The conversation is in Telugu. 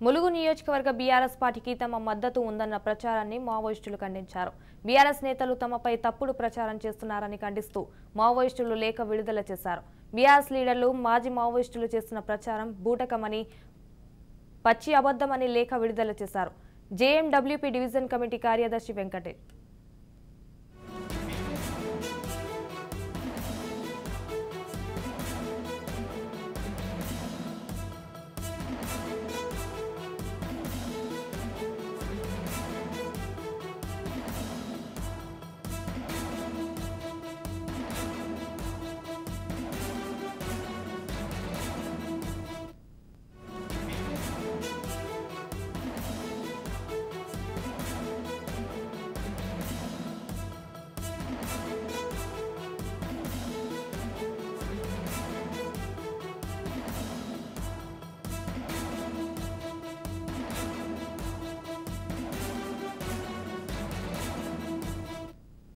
ములుగు నియోజకవర్గ బీఆర్ఎస్ పార్టీకి తమ మద్దతు ఉందన్న ప్రచారాన్ని మావోయిస్టులు ఖండించారు. బీఆర్ఎస్ నేతలు తమపై తప్పుడు ప్రచారం చేస్తున్నారని ఖండిస్తూ మావోయిస్టులు లేఖ విడుదల చేశారు. బీఆర్ఎస్ లీడర్లు మాజీ మావోయిస్టులు చేస్తున్న ప్రచారం బూటకమని, పచ్చి అబద్ధమని లేఖ విడుదల చేశారు. జేఎండబ్ల్యూపీ డివిజన్ కమిటీ కార్యదర్శి వెంకటే